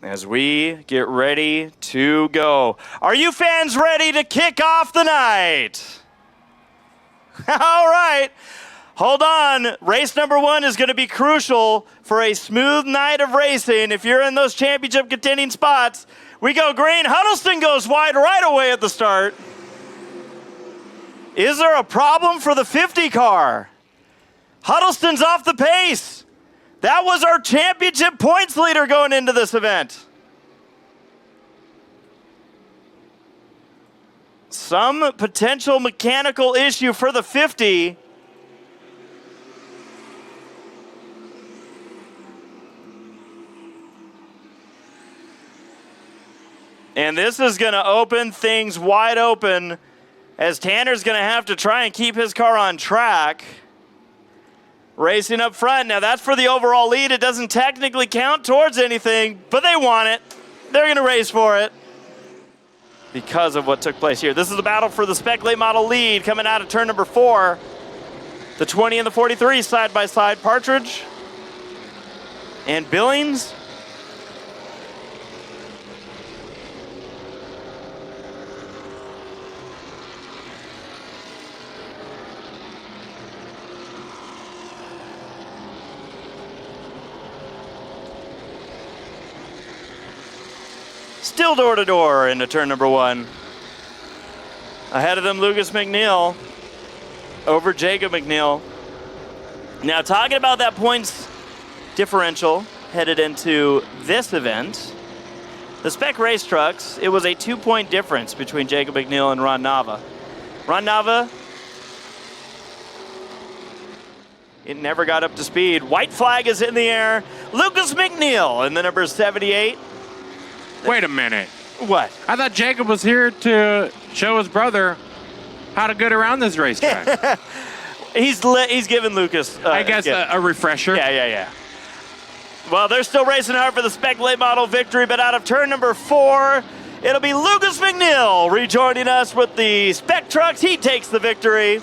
as we get ready to go. Are you fans ready to kick off the night? All right. Hold on. Race number 1 is going to be crucial for a smooth night of racing. If you're in those championship contending spots, we go green. Huddleston goes wide right away at the start. Is there a problem for the 50 car? Huddleston's off the pace. That was our championship points leader going into this event. Some potential mechanical issue for the 50. And this is going to open things wide open as Tanner's going to have to try and keep his car on track. Racing up front. Now that's for the overall lead. It doesn't technically count towards anything, but they want it. They're going to race for it because of what took place here. This is a battle for the Spec Late Model lead coming out of turn number 4. The 20 and the 43 side by side. Partridge and Billings. Still door-to-door into turn number 1. Ahead of them, Lucas McNeil over Jacob McNeil. Now, talking about that points differential headed into this event, the Spec Race Trucks, it was a 2-point difference between Jacob McNeil and Ron Nava. Ron Nava, it never got up to speed. White flag is in the air. Lucas McNeil in the number 78. Wait a minute. What? I thought Jacob was here to show his brother how to get around this racetrack. He's giving Lucas, I guess, a refresher. Yeah. Well, they're still racing hard for the Spec Late Model victory, but out of turn number 4, it'll be Lucas McNeil rejoining us with the Spec Trucks. He takes the victory.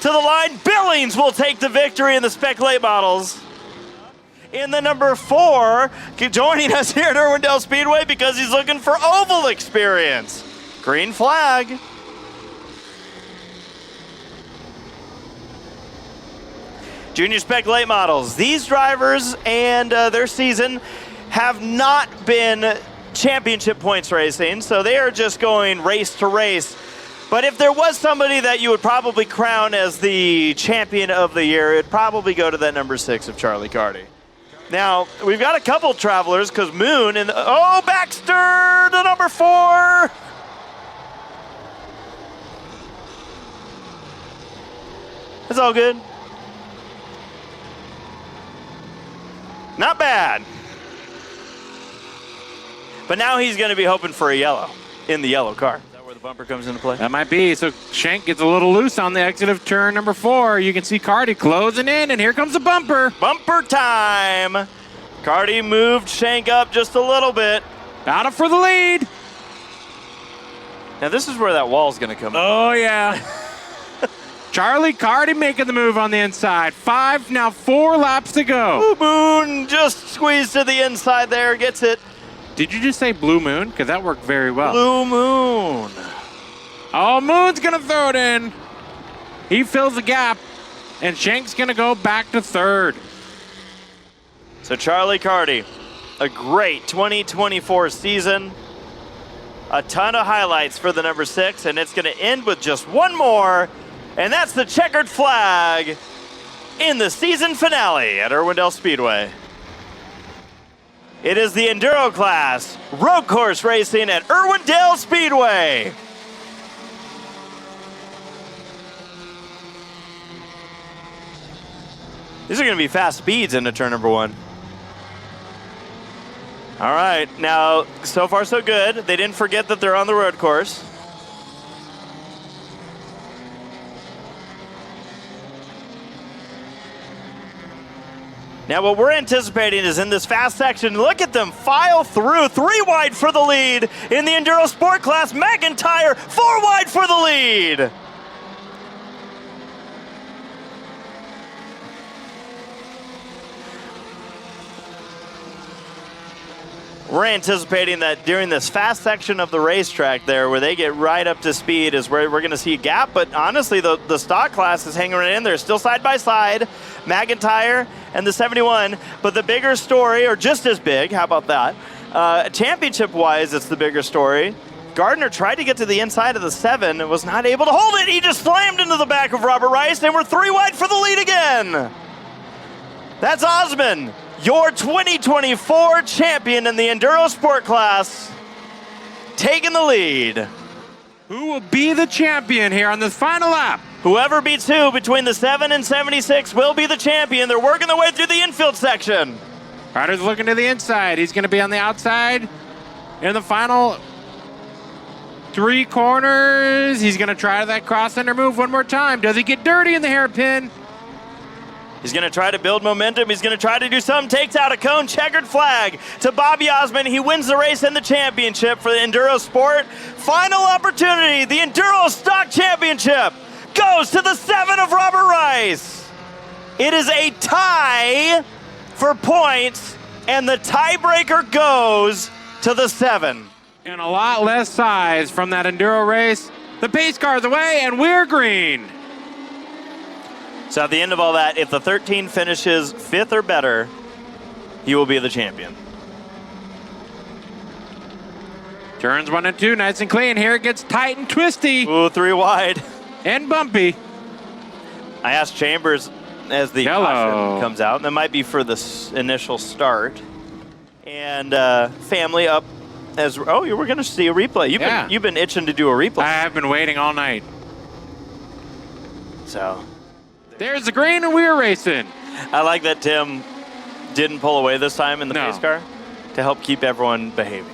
To the line, Billings will take the victory in the Spec Late Models. In the number 4, joining us here at Irwindale Speedway because he's looking for oval experience. Green flag. Junior Spec Late Models. These drivers and their season have not been championship points racing, so they are just going race to race. But if there was somebody that you would probably crown as the champion of the year, it'd probably go to that number 6 of Charlie Carty. Now, we've got a couple travelers because Moon and Baxter to number 4. It's all good. Not bad. But now he's going to be hoping for a yellow in the yellow car. Is that where the bumper comes into play? That might be. So Shank gets a little loose on the exit of turn number 4. You can see Carty closing in, and here comes the bumper. Bumper time. Carty moved Shank up just a little bit. Out for the lead. Now this is where that wall's going to come. Oh, yeah. Charlie Carty making the move on the inside. 5, now 4 laps to go. Blue Moon just squeezed to the inside there, gets it. Did you just say Blue Moon? Because that worked very well. Blue Moon. Oh, Moon's going to throw it in. He fills the gap, and Shank's going to go back to 3rd. So Charlie Carty, a great 2024 season. A ton of highlights for the number 6, and it's going to end with just one more, and that's the checkered flag in the season finale at Irwindale Speedway. It is the Enduro class, road course racing at Irwindale Speedway. These are going to be fast speeds into turn number 1. All right, now, so far so good. They didn't forget that they're on the road course. Now, what we're anticipating is in this fast section, look at them file through. 3 wide for the lead in the Enduro Sport class. McIntyre, 4 wide for the lead. We're anticipating that during this fast section of the racetrack there, where they get right up to speed, is where we're going to see a gap. But honestly, the stock class is hanging right in there, still side by side, McIntyre and the 71. But the bigger story, or just as big, how about that? Championship-wise, it's the bigger story. Gardner tried to get to the inside of the 7 and was not able to hold it. He just slammed into the back of Robert Rice, and we're 3 wide for the lead again. That's Osman, your 2024 champion in the Enduro Sport class, taking the lead. Who will be the champion here on this final lap? Whoever beats who between the 7 and 76 will be the champion. They're working their way through the infield section. Ryder's looking to the inside. He's going to be on the outside in the final 3 corners. He's going to try that cross-center move one more time. Does he get dirty in the hairpin? He's going to try to build momentum. He's going to try to do something. Takes out a cone. Checkered flag to Bobby Osman. He wins the race and the championship for the Enduro Sport. Final opportunity. The Enduro Stock Championship goes to the 7 of Robert Rice. It is a tie for points, and the tiebreaker goes to the 7. And a lot less size from that Enduro race. The pace car's away, and we're green. So at the end of all that, if the 13 finishes 5th or better, he will be the champion. Turns 1 and 2, nice and clean. Here it gets tight and twisty. Ooh, 3 wide. And bumpy. I asked Chambers as the caution comes out, and that might be for the initial start. And family up as, oh, we're going to see a replay. You've been itching to do a replay. I have been waiting all night. So there's the green, and we're racing. I like that Tim didn't pull away this time in the pace car to help keep everyone behaving.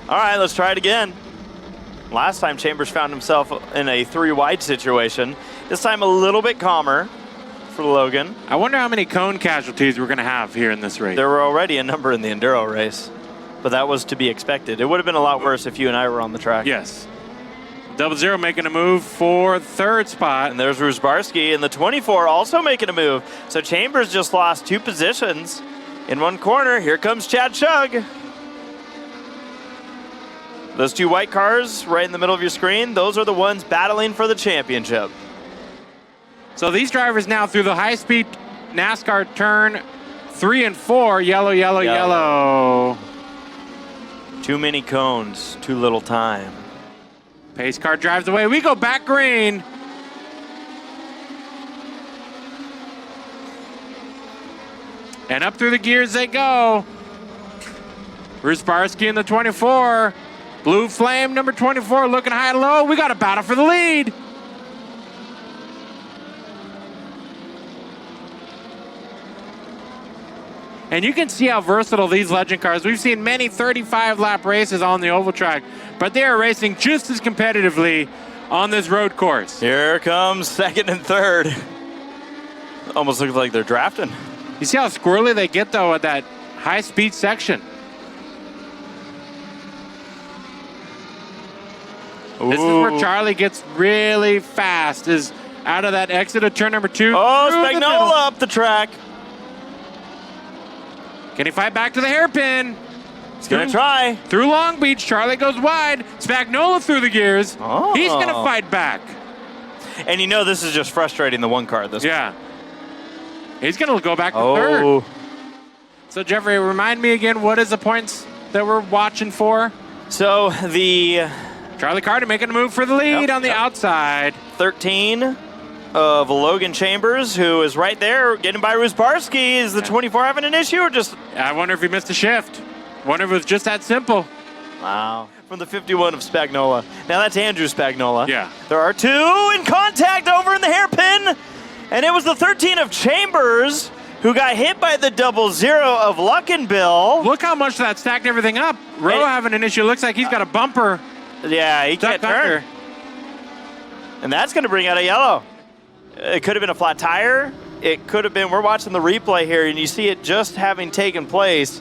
All right, let's try it again. Last time Chambers found himself in a 3 wide situation. This time a little bit calmer for Logan. I wonder how many cone casualties we're going to have here in this race. There were already a number in the Enduro race, but that was to be expected. It would have been a lot worse if you and I were on the track. Yes. 00 making a move for 3rd spot. And there's Rusbarski in the 24 also making a move. So Chambers just lost 2 positions in one corner. Here comes Chad Shug. Those 2 white cars right in the middle of your screen, those are the ones battling for the championship. So these drivers now through the high-speed NASCAR turn 3 and 4, yellow, yellow, yellow. Too many cones, too little time. Pace car drives away. We go back green. And up through the gears they go. Rusbarski in the 24. Blue Flame, number 24, looking high and low. We got a battle for the lead. And you can see how versatile these legend cars. We've seen many 35-lap races on the oval track, but they are racing just as competitively on this road course. Here comes 2nd and 3rd. Almost looks like they're drafting. You see how squirrely they get, though, at that high-speed section. Ooh. This is where Charlie gets really fast, is out of that exit of turn number 2. Oh, Spagnola up the track. Can he fight back to the hairpin? He's going to try. Through Long Beach, Charlie goes wide. Spagnola through the gears. Oh. He's going to fight back. And you know this is just frustrating the one car at this point. He's going to go back to 3rd. So, Jeffrey, remind me again, what is the points that we're watching for? So, the Charlie Carter making a move for the lead on the outside. 13 of Logan Chambers, who is right there getting by Rusbarski. Is the 24 having an issue or just? I wonder if he missed a shift. Wonder if it was just that simple. Wow. From the 51 of Spagnola. Now that's Andrew Spagnola. Yeah. There are 2 in contact over in the hairpin. And it was the 13 of Chambers who got hit by the 00 of Luckenbill. Look how much that stacked everything up. Rowe having an issue. Looks like he's got a bumper. Yeah, he can't turn. And that's going to bring out a yellow. It could have been a flat tire. It could have been, we're watching the replay here, and you see it just having taken place.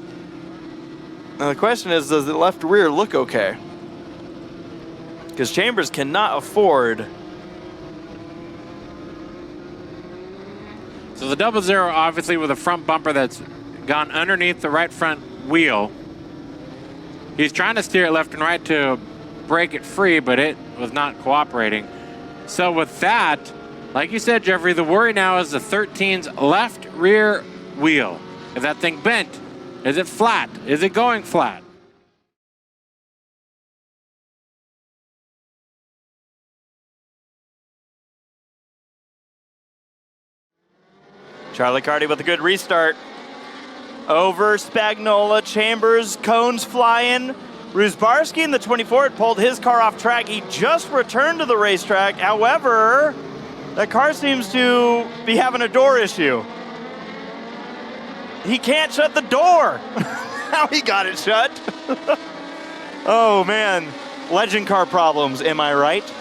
Now the question is, does the left rear look okay? Because Chambers cannot afford. So the 00 obviously with a front bumper that's gone underneath the right front wheel. He's trying to steer it left and right to break it free, but it was not cooperating. So with that, like you said, Jeffrey, the worry now is the 13's left rear wheel. Is that thing bent? Is it flat? Is it going flat? Charlie Carty with a good restart. Over Spagnola, Chambers, cones flying. Rusbarski in the 24 had pulled his car off track. He just returned to the racetrack. However, that car seems to be having a door issue. He can't shut the door. How he got it shut. Oh man, legend car problems, am I right?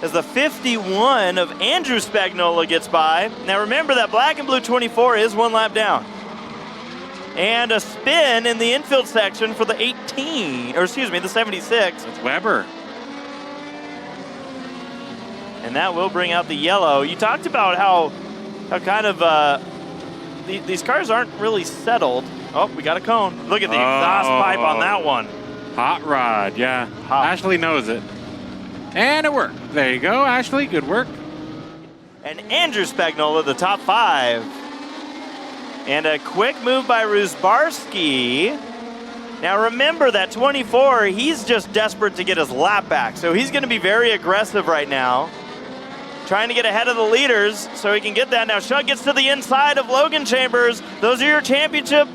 As the 51 of Andrew Spagnola gets by. Now remember that black and blue 24 is 1 lap down. And a spin in the infield section for the the 76. It's Weber. And that will bring out the yellow. You talked about how kind of these cars aren't really settled. Oh, we got a cone. Look at the exhaust pipe on that one. Hot rod, yeah. Hot. Ashley knows it. And it worked. There you go, Ashley. Good work. And Andrew Spagnola, the top 5. And a quick move by Rusbarski. Now remember that 24, he's just desperate to get his lap back. So he's going to be very aggressive right now. Trying to get ahead of the leaders so he can get that. Now Shug gets to the inside of Logan Chambers. Those are your championship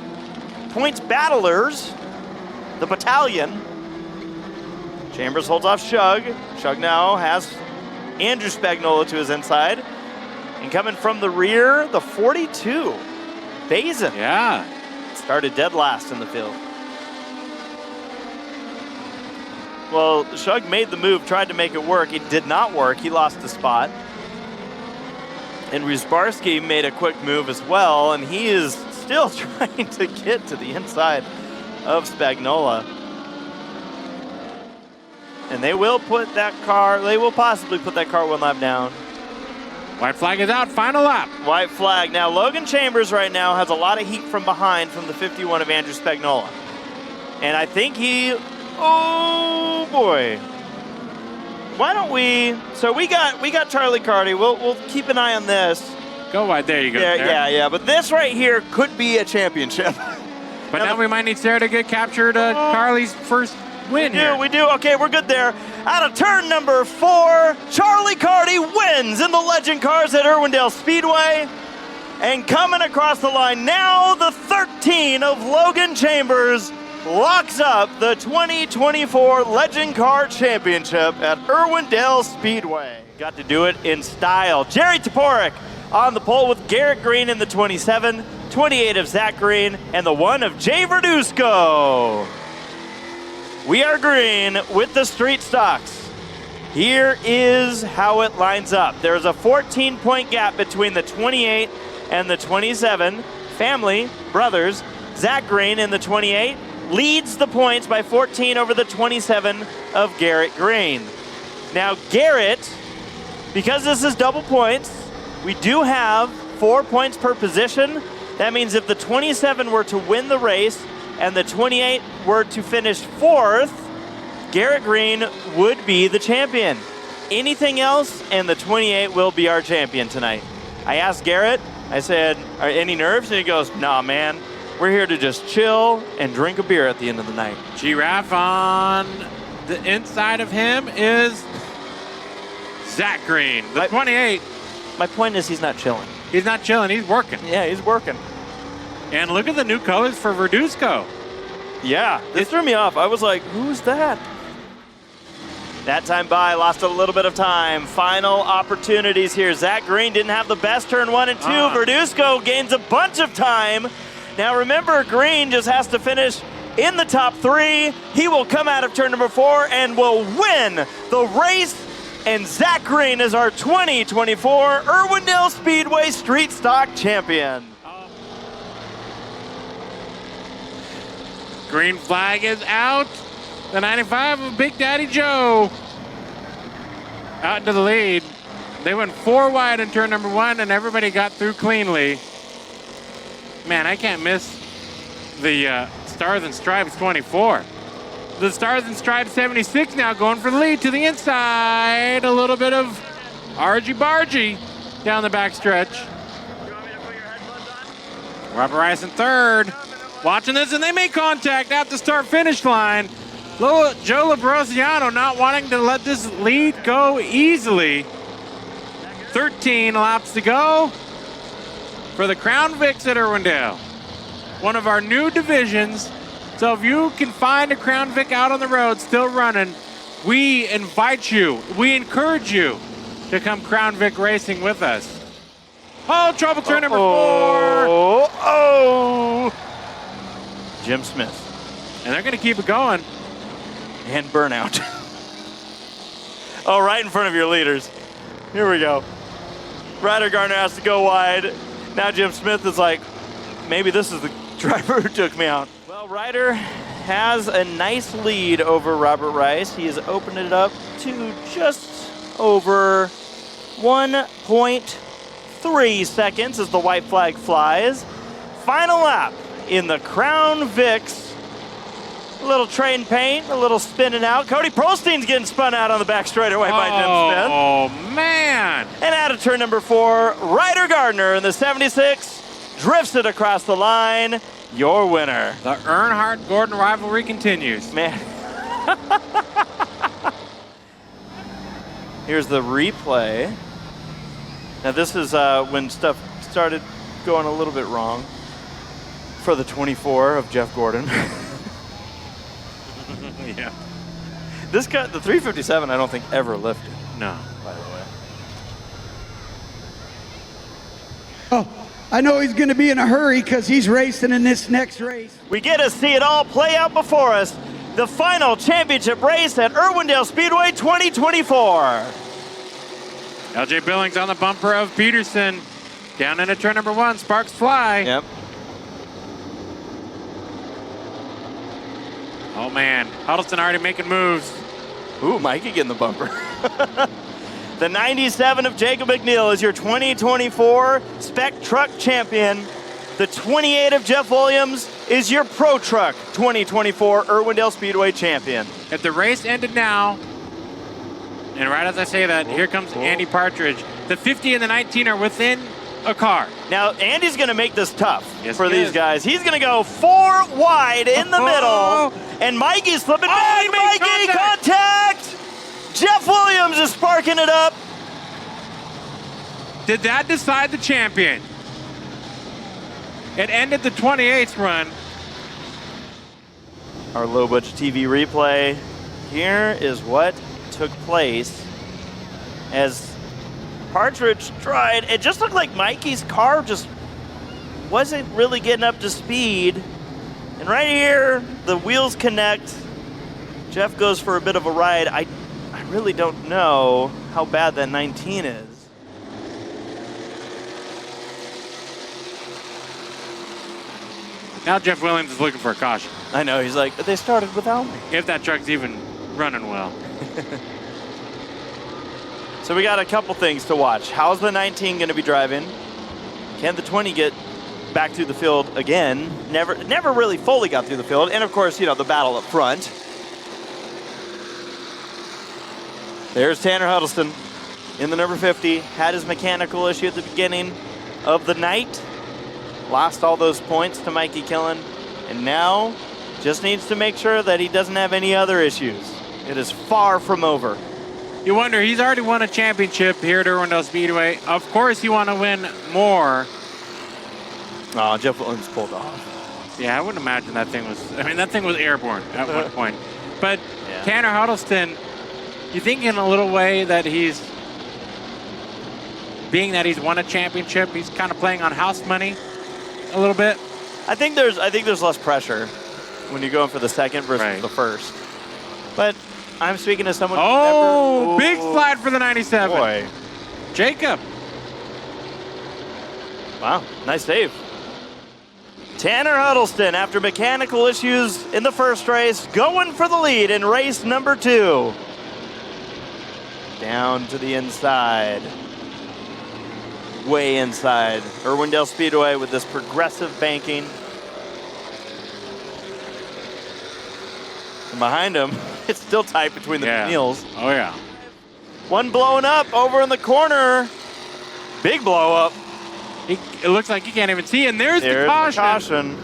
points battlers. The battalion. Chambers holds off Shug. Shug now has Andrew Spagnola to his inside. And coming from the rear, the 42. Bazin. Yeah. Started dead last in the field. Well, Shug made the move, tried to make it work. It did not work. He lost the spot. And Rusbarski made a quick move as well, and he is still trying to get to the inside of Spagnola. And they will possibly put that car 1 lap down. White flag is out, final lap. White flag. Now, Logan Chambers right now has a lot of heat from behind from the 51 of Andrew Spagnola. And I think oh boy. Why don't we, so we got Charlie Carty. We'll keep an eye on this. Go wide, there you go. Yeah. But this right here could be a championship. But now we might need Sarah to get captured Carly's first win here. We do. Okay, we're good there. Out of turn number 4, Charlie Carty wins in the Legend Cars at Irwindale Speedway. And coming across the line now, the 13 of Logan Chambers locks up the 2024 Legend Car Championship at Irwindale Speedway. Got to do it in style. Jerry Toporek on the pole with Garrett Green in the 27, 28 of Zach Green, and the 1 of Jay Verduzco. We are green with the street stocks. Here is how it lines up. There's a 14-point gap between the 28 and the 27. Family, brothers, Zach Green in the 28 leads the points by 14 over the 27 of Garrett Green. Now Garrett, because this is double points, we do have 4 points per position. That means if the 27 were to win the race and the 28 were to finish 4th, Garrett Green would be the champion. Anything else, and the 28 will be our champion tonight. I asked Garrett, I said, are any nerves? And he goes, nah, man. We're here to just chill and drink a beer at the end of the night. Giraffe on the inside of him is Zach Green, the 28. My point is he's not chilling. He's not chilling, he's working. Yeah, he's working. And look at the new colors for Verduzco. Yeah, this threw me off. I was like, who's that? That time by, lost a little bit of time. Final opportunities here. Zach Green didn't have the best turn 1 and 2. Verduzco gains a bunch of time. Now remember, Green just has to finish in the top 3. He will come out of turn number 4 and will win the race. And Zach Green is our 2024 Irwindale Speedway Street Stock Champion. Green flag is out. The 95 of Big Daddy Joe out into the lead. They went 4 wide in turn number 1 and everybody got through cleanly. Man, I can't miss the Stars and Stripes 24. The Stars and Stripes 76 now going for the lead to the inside. A little bit of argy-bargy down the backstretch. Robert Rice in third. Watching this, and they make contact at the start-finish line. Joe Labrosiano not wanting to let this lead go easily. 13 laps to go for the Crown Vics at Irwindale. One of our new divisions. So if you can find a Crown Vic out on the road still running, we invite you, we encourage you to come Crown Vic racing with us. Oh, trouble turn number 4. Oh! Jim Smith. And they're going to keep it going. And burnout. Oh, right in front of your leaders. Here we go. Ryder Gardner has to go wide. Now Jim Smith is like, maybe this is the driver who took me out. Well, Ryder has a nice lead over Robert Rice. He has opened it up to just over 1.3 seconds as the white flag flies. Final lap in the Crown Vics. A little train paint, a little spinning out. Cody Prostein's getting spun out on the back straightaway by Jim Smith. Oh, man. And out of turn number 4, Ryder Gardner in the 76 drifts it across the line. Your winner. The Earnhardt-Gordon rivalry continues. Man. Here's the replay. Now this is when stuff started going a little bit wrong for the 24 of Jeff Gordon. Yeah. This cut, the 357, I don't think ever lifted. No. By the way. Oh, I know he's going to be in a hurry because he's racing in this next race. We get to see it all play out before us. The final championship race at Irwindale Speedway 2024. LJ Billings on the bumper of Peterson. Down into turn number 1, sparks fly. Yep. Oh, man. Huddleston already making moves. Ooh, Mikey getting the bumper. The 97 of Jacob McNeil is your 2024 Spec Truck champion. The 28 of Jeff Williams is your Pro Truck 2024 Irwindale Speedway champion. If the race ended now, and right as I say that, here comes Andy Partridge. The 50 and the 19 are within a car. Now, Andy's going to make this tough for he these is. guys. He's going to go 4 wide in the middle, and Mikey's slipping back. he makes Mikey, contact! Jeff Williams is sparking it up. Did that decide the champion? It ended the 28th run. Our low budget TV replay. Here is what took place as Partridge tried. It just looked like Mikey's car just wasn't really getting up to speed. And right here, the wheels connect. Jeff goes for a bit of a ride. I really don't know how bad that 19 is. Now Jeff Williams is looking for a caution. I know, he's like, they started without me. If that truck's even running well. So we got a couple things to watch. How's the 19 going to be driving? Can the 20 get back through the field again? Never really fully got through the field. And of course, you know, the battle up front. There's Tanner Huddleston in the number 50. Had his mechanical issue at the beginning of the night. Lost all those points to Mikey Killen. And now just needs to make sure that he doesn't have any other issues. It is far from over. You wonder, he's already won a championship here at Irwindale Speedway. Of course, you want to win more. Oh, Jeff Williams pulled off. Yeah, I wouldn't imagine that thing was, that thing was airborne at one point. But Yeah. Tanner Huddleston, you think in a little way that he's, being that he's won a championship, he's kind of playing on house money a little bit? I think there's less pressure when you're going for the second versus Right. the first. But I'm speaking to someone Oh, who never, big slide for the 97. Boy. Jacob. Wow, nice save. Tanner Huddleston, after mechanical issues in the first race, going for the lead in race number 2. Down to the inside. Way inside. Irwindale Speedway with this progressive banking. And behind him, it's still tight between the McNeils. Oh, yeah. One blowing up over in the corner. Big blow up. It looks like you can't even see. And there's the caution.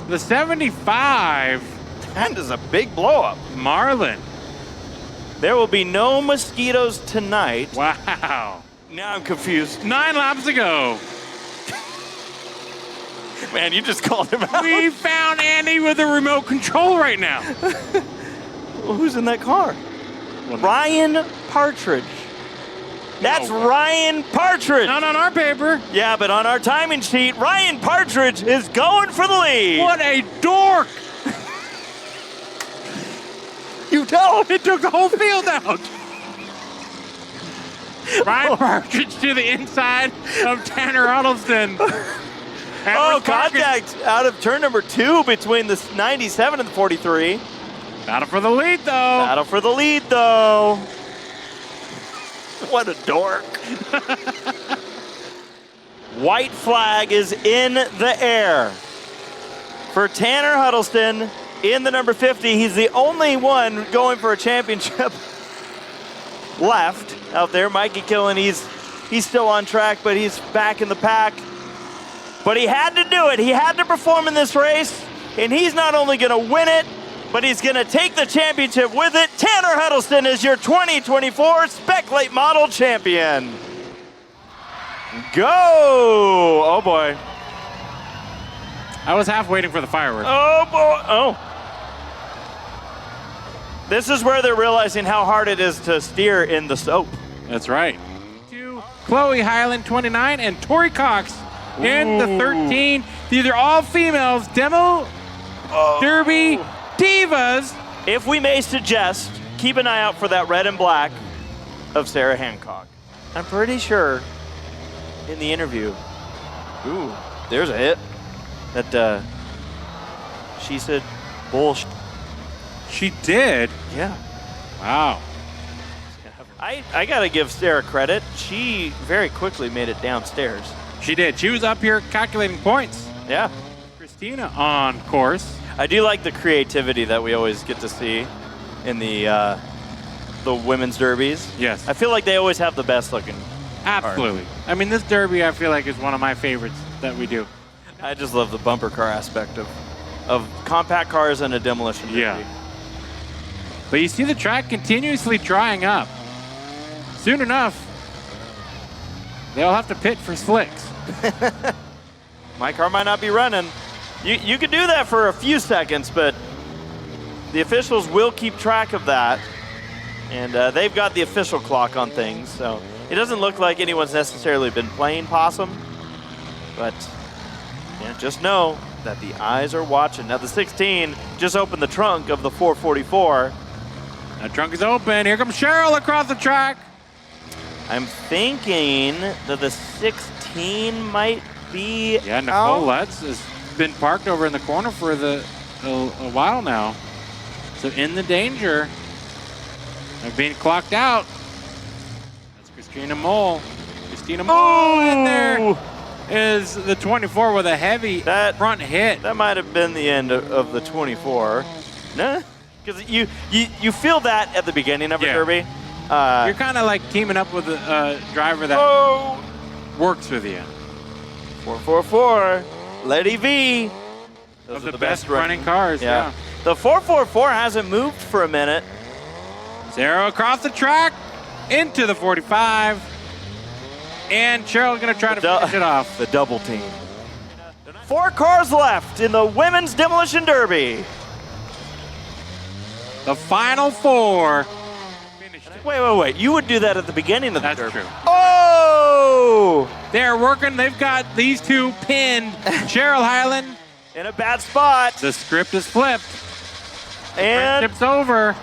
The 75. That is a big blow up. Marlin. There will be no mosquitoes tonight. Wow. Now I'm confused. 9 laps to go. Man, you just called him out. We found Andy with a remote control right now. Well, who's in that car? Ryan Partridge. That's Ryan Partridge. Not on our paper. Yeah, but on our timing sheet, Ryan Partridge is going for the lead. What a dork. You don't. It took the whole field out. Ryan Partridge to the inside of Tanner Huddleston. Oh, contact out of turn number 2 between the 97 and the 43. Battle for the lead, though. Battle for the lead, though. What a dork. White flag is in the air for Tanner Huddleston in the number 50. He's the only one going for a championship left out there. Mikey Killen, he's still on track, but he's back in the pack. But he had to do it. He had to perform in this race, and he's not only going to win it, but he's going to take the championship with it. Tanner Huddleston is your 2024 Spec Late Model champion. Go! Oh, boy. I was half waiting for the fireworks. Oh, boy. Oh. This is where they're realizing how hard it is to steer in the soap. That's right. To Chloe Highland, 29, and Tori Cox in the 13. These are all females. Demo Derby Divas. If we may suggest, keep an eye out for that red and black of Sarah Hancock. I'm pretty sure in the interview, there's a hit, that she said bullshit. She did? Yeah. Wow. I got to give Sarah credit. She very quickly made it downstairs. She did. She was up here calculating points. Yeah. Christina on course. I do like the creativity that we always get to see in the women's derbies. Yes. I feel like they always have the best looking. Absolutely. I mean, this derby I feel like is one of my favorites that we do. I just love the bumper car aspect of compact cars and a demolition derby. Yeah. But you see the track continuously drying up. Soon enough, they'll have to pit for slicks. My car might not be running. You could do that for a few seconds, but the officials will keep track of that. And they've got the official clock on things, so it doesn't look like anyone's necessarily been playing possum. But yeah, just know that the eyes are watching. Now the 16 just opened the trunk of the 444. That trunk is open. Here comes Cheryl across the track. I'm thinking that the 16 might be Yeah, Nicole Lutz has been parked over in the corner for a while now. So in the danger of being clocked out. That's Christina Mole. Christina Mole in there is the 24 with a heavy front hit. That might have been the end of the 24. No, because you feel that at the beginning of a derby. You're kind of like teaming up with a driver that works with you. 444, Letty V. Those Of are the best running cars, yeah. The 444 hasn't moved for a minute. Sarah across the track into the 45. And Cheryl's going to try to finish it off. The double team. 4 cars left in the Women's Demolition Derby. The final 4. Wait. You would do that at the beginning of the derby. That's true. Oh! They're working. They've got these two pinned. Cheryl Highland. In a bad spot. The script is flipped. And Friendship's over.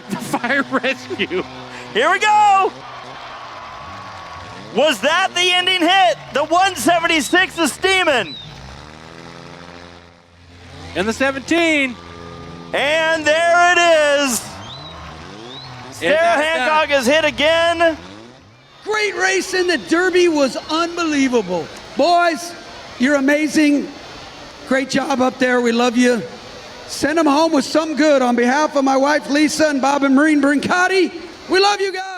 The fire rescue. here we go. Was that the ending hit? The 176 is steaming. In the 17. And there it is. Sarah Hancock is hit again. Great race in the Derby was unbelievable. Boys, you're amazing. Great job up there. We love you. Send them home with some good. On behalf of my wife, Lisa, and Bob and Marine Brincati, we love you guys.